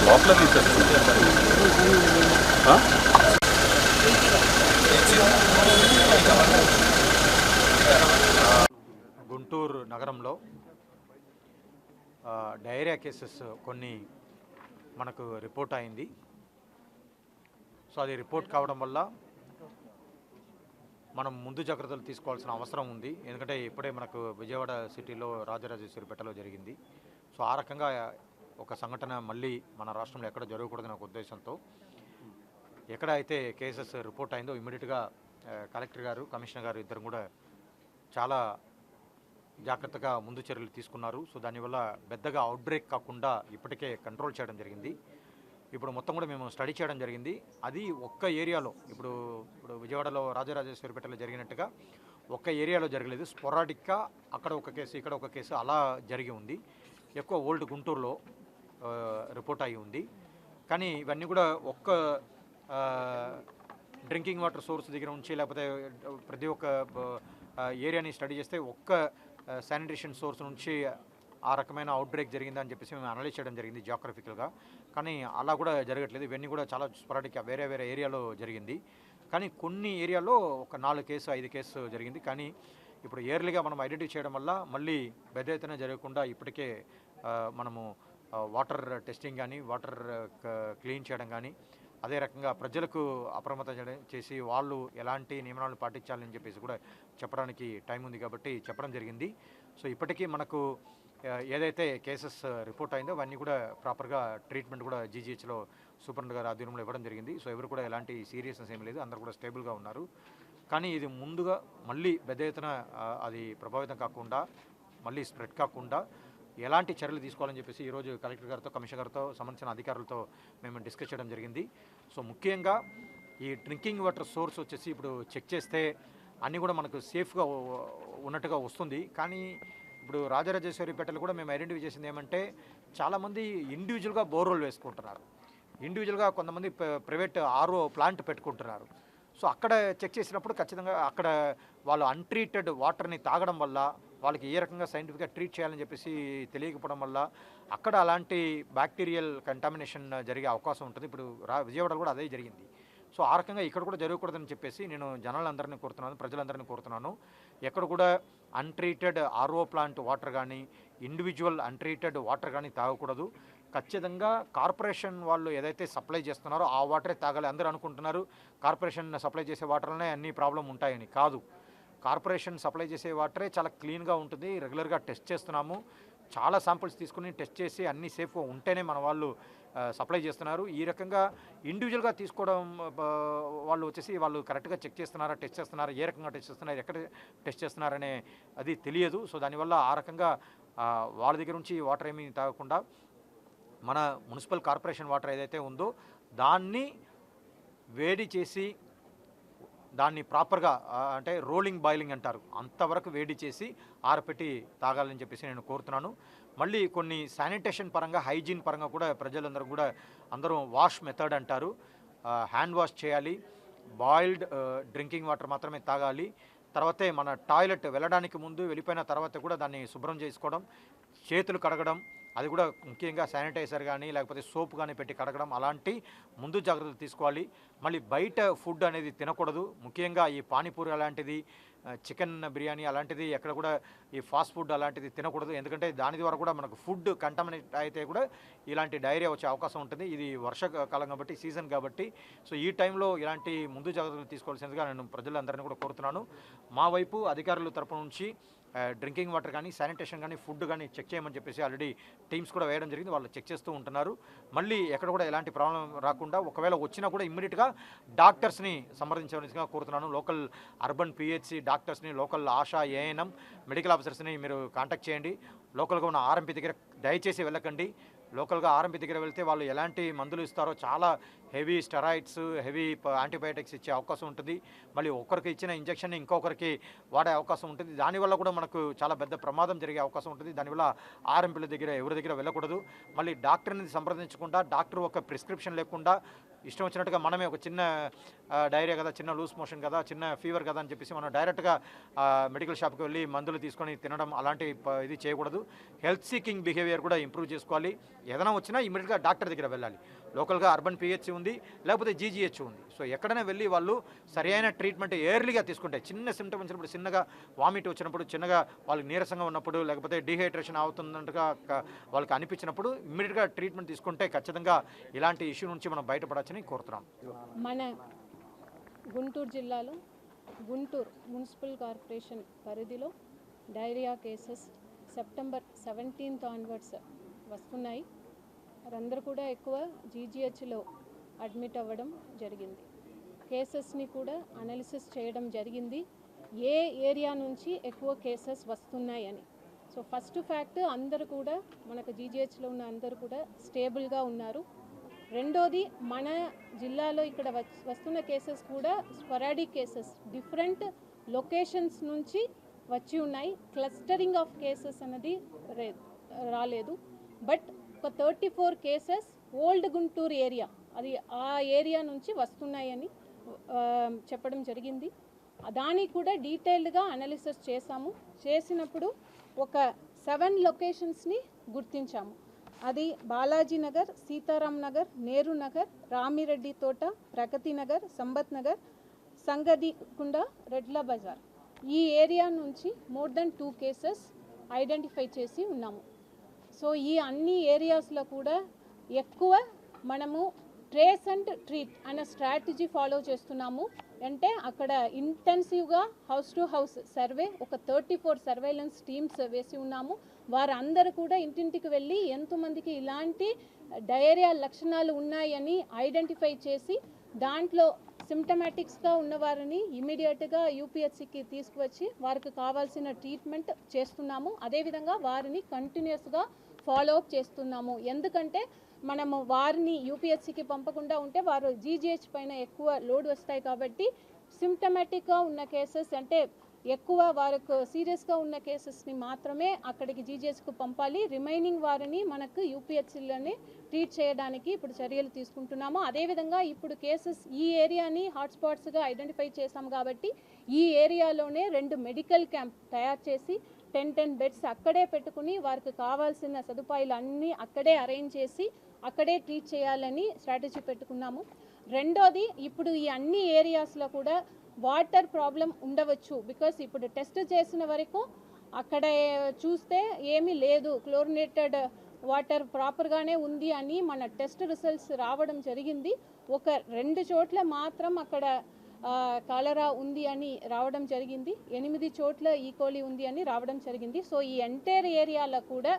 లోపల తీసేస్తుంది. గుంటూరు నగరంలో డయేరియా కేసెస్ కొన్ని మనకు రిపోర్ట్ అయింది. సో అది రిపోర్ట్ కావడం వల్ల మనం ముందు జాగ్రత్తలు తీసుకోవాల్సిన అవసరం ఉంది. ఎందుకంటే ఇప్పుడే మనకు విజయవాడ సిటీలో రాజరాజేశ్వరిపేటలో జరిగింది. సో ఆ రకంగా ఒక సంఘటన మళ్ళీ మన రాష్ట్రంలో ఎక్కడ జరగకూడదనే ఒక ఉద్దేశంతో ఎక్కడ అయితే కేసెస్ రిపోర్ట్ అయిందో ఇమ్మీడియట్గా కలెక్టర్ గారు, కమిషనర్ గారు ఇద్దరు కూడా చాలా జాగ్రత్తగా ముందు చర్యలు తీసుకున్నారు. సో దానివల్ల పెద్దగా అవుట్బ్రేక్ కాకుండా ఇప్పటికే కంట్రోల్ చేయడం జరిగింది. ఇప్పుడు మొత్తం కూడా మేము స్టడీ చేయడం జరిగింది. అది ఒక్క ఏరియాలో ఇప్పుడు విజయవాడలో రాజరాజేశ్వరిపేటలో జరిగినట్టుగా ఒక్క ఏరియాలో జరగలేదు. స్పొరాడిక్గా అక్కడ ఒక కేసు, ఇక్కడ ఒక కేసు అలా జరిగి ఉంది. ఎక్కువ ఓల్డ్ గుంటూరులో రిపోర్ట్ అయ్యి ఉంది. కానీ ఇవన్నీ కూడా ఒక్క డ్రింకింగ్ వాటర్ సోర్స్ దగ్గర నుంచి లేకపోతే ప్రతి ఒక్క ఏరియాని స్టడీ చేస్తే ఒక్క శానిటేషన్ సోర్స్ నుంచి ఆ రకమైన అవుట్బ్రేక్ జరిగిందని చెప్పేసి మేము అనలైజ్ చేయడం జరిగింది జియోగ్రఫికల్గా. కానీ అలా కూడా జరగట్లేదు. ఇవన్నీ కూడా చాలా స్పొరాడిక్గా వేరే వేరే ఏరియాలో జరిగింది. కానీ కొన్ని ఏరియాలో ఒక 4 కేసు 5 కేసు జరిగింది. కానీ ఇప్పుడు ఇయర్లీగా మనం ఐడెంటిఫై చేయడం వల్ల మళ్ళీ పెద్ద ఎత్తున జరగకుండా ఇప్పటికే మనము వాటర్ టెస్టింగ్ కానీ వాటర్ క్లీన్ చేయడం కానీ అదే రకంగా ప్రజలకు అప్రమత్తం చేసి వాళ్ళు ఎలాంటి నియమాలను పాటించాలని చెప్పేసి కూడా చెప్పడానికి టైం ఉంది కాబట్టి చెప్పడం జరిగింది. సో ఇప్పటికీ మనకు ఏదైతే కేసెస్ రిపోర్ట్ అయిందో అవన్నీ కూడా ప్రాపర్గా ట్రీట్మెంట్ కూడా జీజీహెచ్లో సూపరింటెండెంట్ గారు ఆధ్వర్యంలో ఇవ్వడం జరిగింది. సో ఎవరు కూడా ఎలాంటి సీరియస్నెస్ ఏమీ లేదు, అందరూ కూడా స్టేబుల్గా ఉన్నారు. కానీ ఇది ముందుగా మళ్ళీ పెద్ద ఎత్తున అది ప్రభావితం కాకుండా మళ్ళీ స్ప్రెడ్ కాకుండా ఎలాంటి చర్యలు తీసుకోవాలని చెప్పేసి ఈరోజు కలెక్టర్ గారితో, కమిషనర్ గారితో, సంబంధించిన అధికారులతో మేము డిస్కస్ చేయడం జరిగింది. సో ముఖ్యంగా ఈ డ్రింకింగ్ వాటర్ సోర్స్ వచ్చేసి ఇప్పుడు చెక్ చేస్తే అన్నీ కూడా మనకు సేఫ్గా ఉన్నట్టుగా వస్తుంది. కానీ ఇప్పుడు రాజరాజేశ్వరిపేటలో కూడా మేము ఐడెంటిఫై చేసింది ఏమంటే చాలామంది ఇండివిజువల్గా బోర్వెల్ వేసుకుంటున్నారు. ఇండివిజువల్గా కొంతమంది ప్రైవేట్ ఆర్ఓ ప్లాంట్ పెట్టుకుంటున్నారు. సో అక్కడ చెక్ చేసినప్పుడు ఖచ్చితంగా అక్కడ వాళ్ళు అన్ట్రీటెడ్ వాటర్ని తాగడం వల్ల వాళ్ళకి ఏ రకంగా సైంటిఫిక్గా ట్రీట్ చేయాలని చెప్పేసి తెలియకపోవడం వల్ల అక్కడ అలాంటి బ్యాక్టీరియల్ కంటామినేషన్ జరిగే అవకాశం ఉంటుంది. ఇప్పుడు విజయవాడలో కూడా అదే జరిగింది. సో ఆ రకంగా ఇక్కడ కూడా జరగకూడదని చెప్పేసి నేను జనాలందరినీ కోరుతున్నాను, ప్రజలందరినీ కోరుతున్నాను. ఎక్కడ కూడా అన్ట్రీటెడ్ ఆర్ఓ ప్లాంట్ వాటర్ కానీ ఇండివిజువల్ అన్ట్రీటెడ్ వాటర్ కానీ తాగకూడదు. ఖచ్చితంగా కార్పొరేషన్ వాళ్ళు ఏదైతే సప్లై చేస్తున్నారో ఆ వాటరే తాగాలి. అందరూ అనుకుంటున్నారు కార్పొరేషన్ సప్లై చేసే వాటర్లోనే అన్ని ప్రాబ్లం ఉంటాయని. కాదు, కార్పొరేషన్ సప్లై చేసే వాటరే చాలా క్లీన్గా ఉంటుంది. రెగ్యులర్గా టెస్ట్ చేస్తున్నాము. చాలా శాంపిల్స్ తీసుకుని టెస్ట్ చేసి అన్నీ సేఫ్గా ఉంటేనే మన వాళ్ళు సప్లై చేస్తున్నారు. ఈ రకంగా ఇండివిజువల్గా తీసుకోవడం వాళ్ళు వచ్చేసి వాళ్ళు కరెక్ట్గా చెక్ చేస్తున్నారా, టెస్ట్ చేస్తున్నారా, ఏ రకంగా టెస్ట్ చేస్తున్నారు, ఎక్కడ టెస్ట్ చేస్తున్నారనే అది తెలియదు. సో దానివల్ల ఆ రకంగా వాళ్ళ దగ్గర నుంచి వాటర్ ఏమీ తాగకుండా మన మున్సిపల్ కార్పొరేషన్ వాటర్ ఏదైతే ఉందో దాన్ని వేడి చేసి దాన్ని ప్రాపర్గా అంటే రోలింగ్ బాయిలింగ్ అంటారు, అంతవరకు వేడి చేసి ఆరపెట్టి తాగాలని చెప్పేసి నేను కోరుతున్నాను. మళ్ళీ కొన్ని శానిటేషన్ పరంగా, హైజీన్ పరంగా కూడా ప్రజలందరూ కూడా అందరూ వాష్ మెథడ్ అంటారు, హ్యాండ్ వాష్ చేయాలి, బాయిల్డ్ డ్రింకింగ్ వాటర్ మాత్రమే తాగాలి. తర్వాతే మన టాయిలెట్ వెళ్ళడానికి ముందు వెళ్ళిపోయిన తర్వాత కూడా దాన్ని శుభ్రం చేసుకోవడం, చేతులు కడగడం, అది కూడా ముఖ్యంగా శానిటైజర్ కానీ లేకపోతే సోప్ కానీ పెట్టి కడగడం, అలాంటి ముందు జాగ్రత్తలు తీసుకోవాలి. మళ్ళీ బయట ఫుడ్ అనేది తినకూడదు. ముఖ్యంగా ఈ పానీపూరి అలాంటిది, చికెన్ బిర్యానీ అలాంటిది ఎక్కడ కూడా ఈ ఫాస్ట్ ఫుడ్ అలాంటిది తినకూడదు. ఎందుకంటే దాని ద్వారా కూడా మనకు ఫుడ్ కంటామినేట్ అయితే కూడా ఇలాంటి డైరియా వచ్చే అవకాశం ఉంటుంది. ఇది వర్షాకాలం కాబట్టి, సీజన్ కాబట్టి, సో ఈ టైంలో ఇలాంటి ముందు జాగ్రత్తలు తీసుకోవాల్సిందిగా నేను ప్రజలందరినీ కూడా కోరుతున్నాను. మా వైపు అధికారుల తరపు నుంచి డ్రింకింగ్ వాటర్ కానీ, శానిటేషన్ కానీ, ఫుడ్ కానీ చెక్ చేయమని చెప్పేసి ఆల్రెడీ టీమ్స్ కూడా వేయడం జరిగింది. వాళ్ళు చెక్ చేస్తూ ఉంటున్నారు. మళ్ళీ ఎక్కడ కూడా ఎలాంటి ప్రాబ్లం రాకుండా ఒకవేళ వచ్చినా కూడా ఇమ్మీడియట్గా డాక్టర్స్ని సంప్రదించవలసిందిగా కోరుతున్నాను. లోకల్ అర్బన్ పిహెచ్సి డాక్టర్స్ని, లోకల్ ఆశా, ఏఎన్ఎం, మెడికల్ ఆఫీసర్స్ని మీరు కాంటాక్ట్ చేయండి. లోకల్గా ఉన్న ఆర్ఎంపీ దగ్గర దయచేసి వెళ్ళకండి. లోకల్గా ఆర్ఎంపీ దగ్గర వెళ్తే వాళ్ళు ఎలాంటి మందులు ఇస్తారో చాలా హెవీ స్టెరాయిడ్స్, హెవీ యాంటీబయాటిక్స్ ఇచ్చే అవకాశం ఉంటుంది. మళ్ళీ ఒకరికి ఇచ్చిన ఇంజెక్షన్ ఇంకొకరికి వాడే అవకాశం ఉంటుంది. దానివల్ల కూడా మనకు చాలా పెద్ద ప్రమాదం జరిగే అవకాశం ఉంటుంది. దానివల్ల ఆర్ఎంపీల దగ్గర ఎవరి దగ్గర వెళ్ళకూడదు. మళ్ళీ డాక్టర్ని సంప్రదించకుండా, డాక్టర్ ఒక ప్రిస్క్రిప్షన్ లేకుండా ఇష్టం వచ్చినట్టుగా మనమే ఒక చిన్న డైరియా కదా, చిన్న లూజ్ మోషన్ కదా, చిన్న ఫీవర్ కదా అని చెప్పేసి మనం డైరెక్ట్గా మెడికల్ షాప్కి వెళ్ళి మందులు తీసుకొని తినడం అలాంటి ఇది చేయకూడదు. హెల్త్ సీకింగ్ బిహేవియర్ కూడా ఇంప్రూవ్ చేసుకోవాలి. ఏదైనా వచ్చినా ఇమీడియట్గా డాక్టర్ దగ్గర వెళ్ళాలి. లోకల్గా అర్బన్ పిహెచ్సి ఉంది, లేకపోతే జీజీహెచ్ ఉంది. సో ఎక్కడైనా వెళ్ళి వాళ్ళు సరైన ట్రీట్మెంట్ ఎర్లీగా తీసుకుంటే, చిన్న సిమ్టమ్ వచ్చినప్పుడు, చిన్నగా వామిట్ వచ్చినప్పుడు, చిన్నగా వాళ్ళకి నీరసంగా ఉన్నప్పుడు, లేకపోతే డీహైడ్రేషన్ అవుతున్నట్టుగా వాళ్ళకి అనిపించినప్పుడు ఇమీడియట్గా ట్రీట్మెంట్ తీసుకుంటే ఖచ్చితంగా ఇలాంటి ఇష్యూ నుంచి మనం బయటపడవచ్చని కోరుతున్నాం. మన గుంటూరు జిల్లాలో గుంటూరు మున్సిపల్ కార్పొరేషన్ పరిధిలో diarrhoea cases September 17th onwards వస్తున్నాయి. వారందరూ కూడా ఎక్కువ జీజీహెచ్లో అడ్మిట్ అవ్వడం జరిగింది. కేసెస్ని కూడా అనాలిసిస్ చేయడం జరిగింది, ఏ ఏరియా నుంచి ఎక్కువ కేసెస్ వస్తున్నాయని. సో ఫస్ట్ ఫ్యాక్ట్, అందరూ కూడా మనకు జీజీహెచ్లో ఉన్న అందరూ కూడా స్టేబుల్గా ఉన్నారు. రెండోది, మన జిల్లాలో ఇక్కడ వస్తున్న కేసెస్ కూడా స్పొరాడిక్ కేసెస్, డిఫరెంట్ లొకేషన్స్ నుంచి వచ్చి ఉన్నాయి. క్లస్టరింగ్ ఆఫ్ కేసెస్ అన్నది రాలేదు. బట్ ఒక 34 కేసెస్ ఓల్డ్ గుంటూరు ఏరియా, అది ఆ ఏరియా నుంచి వస్తున్నాయని చెప్పడం జరిగింది. దానికి కూడా డీటెయిల్డ్గా అనాలిసిస్ చేసినప్పుడు ఒక 7 లొకేషన్స్ని గుర్తించాము. అది బాలాజీ నగర్, సీతారాం నగర్, నేరు నగర్, రామిరెడ్డి తోట, ప్రగతి నగర్, సంబత్ నగర్, సంగదికుండ, రెడ్ల బజార్. ఈ ఏరియా నుంచి మోర్ దెన్ 2 కేసెస్ ఐడెంటిఫై చేసి ఉన్నాము. సో ఈ అన్ని ఏరియాస్లో కూడా ఎక్కువ మనము ట్రేస్ అండ్ ట్రీట్ అనే స్ట్రాటజీ ఫాలో చేస్తున్నాము. అంటే అక్కడ ఇంటెన్సివ్గా హౌస్ టు హౌస్ సర్వే, ఒక 34 సర్వేలెన్స్ టీమ్స్ వేసి ఉన్నాము. వారందరూ కూడా ఇంటింటికి వెళ్ళి ఎంతమందికి ఇలాంటి డయేరియా లక్షణాలు ఉన్నాయని ఐడెంటిఫై చేసి, దాంట్లో సిమ్టమాటిక్స్గా ఉన్నవారిని ఇమీడియట్గా యూపీహెచ్సికి తీసుకువచ్చి వారికి కావాల్సిన ట్రీట్మెంట్ చేస్తున్నాము. అదేవిధంగా వారిని కంటిన్యూస్గా ఫాలోఅప్ చేస్తున్నాము. ఎందుకంటే మనము వారిని యూపీహెచ్సికి పంపకుండా ఉంటే వారు జీజీహెచ్ పైన ఎక్కువ లోడ్ వస్తాయి. కాబట్టి సిమ్టమాటిక్గా ఉన్న కేసెస్, అంటే ఎక్కువ వారికి సీరియస్గా ఉన్న కేసెస్ని మాత్రమే అక్కడికి జీజీహెచ్కు పంపాలి. రిమైనింగ్ వారిని మనకు యూపీహెచ్సిలోనే ట్రీట్ చేయడానికి ఇప్పుడు చర్యలు తీసుకుంటున్నాము. అదేవిధంగా ఇప్పుడు కేసెస్ ఈ ఏరియాని హాట్స్పాట్స్గా ఐడెంటిఫై చేస్తాం కాబట్టి ఈ ఏరియాలోనే 2 మెడికల్ క్యాంప్ తయారు చేసి 10 బెడ్స్ అక్కడే పెట్టుకుని వారికి కావాల్సిన సదుపాయాలు అన్నీ అక్కడే అరేంజ్ చేసి అక్కడే ట్రీట్ చేయాలని స్ట్రాటజీ పెట్టుకున్నాము. రెండోది, ఇప్పుడు ఈ అన్ని ఏరియాస్లో కూడా వాటర్ ప్రాబ్లం ఉండవచ్చు. బికాస్ ఇప్పుడు టెస్ట్ చేసిన వరకు అక్కడ చూస్తే ఏమీ లేదు, క్లోరినేటెడ్ వాటర్ ప్రాపర్గానే ఉంది అని మన టెస్ట్ రిజల్ట్స్ రావడం జరిగింది. ఒక 2 చోట్ల మాత్రం అక్కడ కాలరా ఉంది అని రావడం జరిగింది, 8 చోట్ల ఈకోలి ఉంది అని రావడం జరిగింది. సో ఈ ఎంటైర్ ఏరియాలో కూడా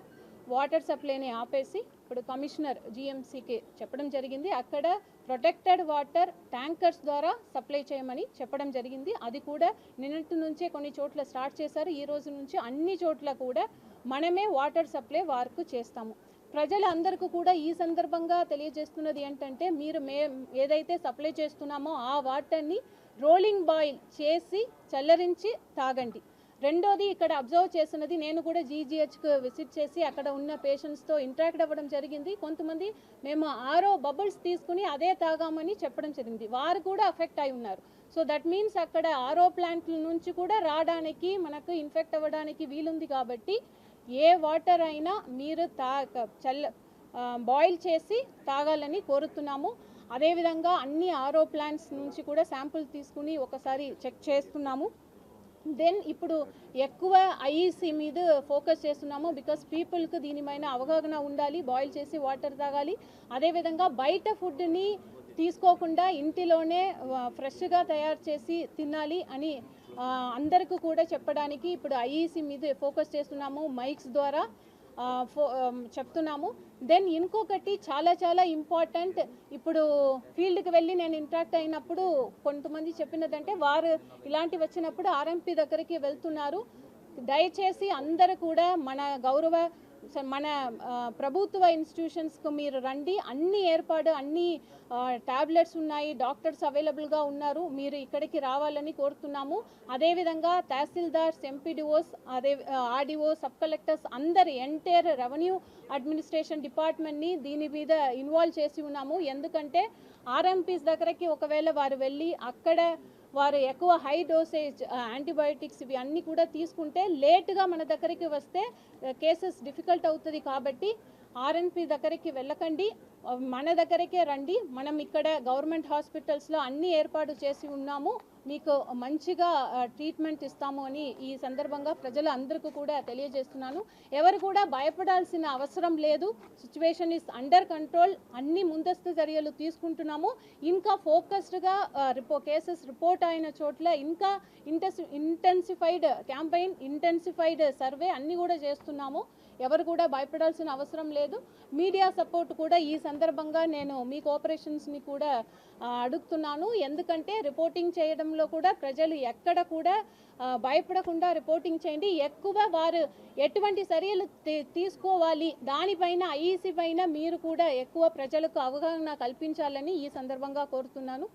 వాటర్ సప్లైని ఆపేసి ఇప్పుడు కమిషనర్ జీఎంసీకి చెప్పడం జరిగింది. అక్కడ ప్రొటెక్టెడ్ వాటర్ ట్యాంకర్స్ ద్వారా సప్లై చేయమని చెప్పడం జరిగింది. అది కూడా నిన్నటి నుంచే కొన్ని చోట్ల స్టార్ట్ చేశారు. ఈ రోజు నుంచి అన్ని చోట్ల కూడా మనమే వాటర్ సప్లై వారికి చేస్తాము. ప్రజలందరికీ కూడా ఈ సందర్భంగా తెలియజేస్తున్నది ఏంటంటే, మీరు ఏదైతే సప్లై చేస్తున్నామో ఆ వాటర్ని రోలింగ్ బాయిల్ చేసి చల్లరించి తాగండి. రెండోది, ఇక్కడ అబ్జర్వ్ చేసినది, నేను కూడా జీజీహెచ్కు విజిట్ చేసి అక్కడ ఉన్న పేషెంట్స్తో ఇంటరాక్ట్ అవ్వడం జరిగింది. కొంతమంది మేము ఆరో బబుల్స్ తీసుకుని అదే తాగామని చెప్పడం జరిగింది, వారు కూడా అఫెక్ట్ అయి ఉన్నారు. సో దట్ మీన్స్ అక్కడ ఆరో ప్లాంట్ల నుంచి కూడా రావడానికి, మనకు ఇన్ఫెక్ట్ అవ్వడానికి వీలుంది. కాబట్టి ఏ వాటర్ అయినా మీరు బాయిల్ చేసి తాగాలని కోరుతున్నాము. అదేవిధంగా అన్ని ఆరో ప్లాంట్స్ నుంచి కూడా శాంపుల్ తీసుకుని ఒకసారి చెక్ చేస్తున్నాము. దెన్ ఇప్పుడు ఎక్కువ ఐఈసీ మీద ఫోకస్ చేస్తున్నాము. బికాస్ పీపుల్కి దీనిపైన అవగాహన ఉండాలి, బాయిల్ చేసి వాటర్ తాగాలి. అదేవిధంగా బయట ఫుడ్ని తీసుకోకుండా ఇంటిలోనే ఫ్రెష్గా తయారు చేసి తినాలి అని అందరికీ కూడా చెప్పడానికి ఇప్పుడు ఐఈసీ మీద ఫోకస్ చేస్తున్నాము, మైక్స్ ద్వారా చెప్తున్నాము. దెన్ ఇంకొకటి చాలా చాలా ఇంపార్టెంట్, ఇప్పుడు ఫీల్డ్కి వెళ్ళి నేను ఇంటరాక్ట్ అయినప్పుడు కొంతమంది చెప్పినదంటే, వారు ఇలాంటివి వచ్చినప్పుడు ఆర్ఎంపీ దగ్గరికి వెళ్తున్నారు. దయచేసి అందరూ కూడా మన ప్రభుత్వ ఇన్స్టిట్యూషన్స్కు మీరు రండి, అన్ని ఏర్పాటు, అన్ని ట్యాబ్లెట్స్ ఉన్నాయి, డాక్టర్స్ అవైలబుల్గా ఉన్నారు, మీరు ఇక్కడికి రావాలని కోరుతున్నాము. అదేవిధంగా tahsildars, MPDOs, RDO, sub collectors అందరి ఎంటైర్ రెవెన్యూ అడ్మినిస్ట్రేషన్ డిపార్ట్మెంట్ని దీని మీద ఇన్వాల్వ్ చేసి ఉన్నాము. ఎందుకంటే ఆర్ఎంపీస్ దగ్గరికి ఒకవేళ వారు వెళ్ళి అక్కడ వారు ఎక్కువ హై డోసేజ్ యాంటీబయోటిక్స్ ఇవి అన్నీ కూడా తీసుకుంటే లేట్గా మన దగ్గరికి వస్తే కేసెస్ డిఫికల్ట్ అవుతుంది. కాబట్టి ఆర్ఎన్పి దగ్గరికి వెళ్ళకండి, మన దగ్గరికే రండి. మనం ఇక్కడ గవర్నమెంట్ హాస్పిటల్స్లో అన్ని ఏర్పాటు చేసి ఉన్నాము, మీకు మంచిగా ట్రీట్మెంట్ ఇస్తాము అని ఈ సందర్భంగా ప్రజలు అందరికీ కూడా తెలియజేస్తున్నాను. ఎవరు కూడా భయపడాల్సిన అవసరం లేదు. Situation is under control. అన్ని ముందస్తు చర్యలు తీసుకుంటున్నాము. ఇంకా ఫోకస్డ్గా కేసెస్ రిపోర్ట్ అయిన చోట్ల ఇంకా ఇంటెన్సిఫైడ్ క్యాంపెయిన్, ఇంటెన్సిఫైడ్ సర్వే అన్నీ కూడా చేస్తున్నాము. ఎవరు కూడా భయపడాల్సిన అవసరం లేదు. మీడియా సపోర్ట్ కూడా ఈ సందర్భంగా నేను మీ కోఆపరేషన్స్ని కూడా అడుగుతున్నాను. ఎందుకంటే రిపోర్టింగ్ చేయడంలో కూడా ప్రజలు ఎక్కడ కూడా భయపడకుండా రిపోర్టింగ్ చేయండి. ఎక్కువ వారు ఎటువంటి చర్యలు తీసుకోవాలి దానిపైన ఐఈసీ పైన మీరు కూడా ఎక్కువ ప్రజలకు అవగాహన కల్పించాలని ఈ సందర్భంగా కోరుతున్నాను.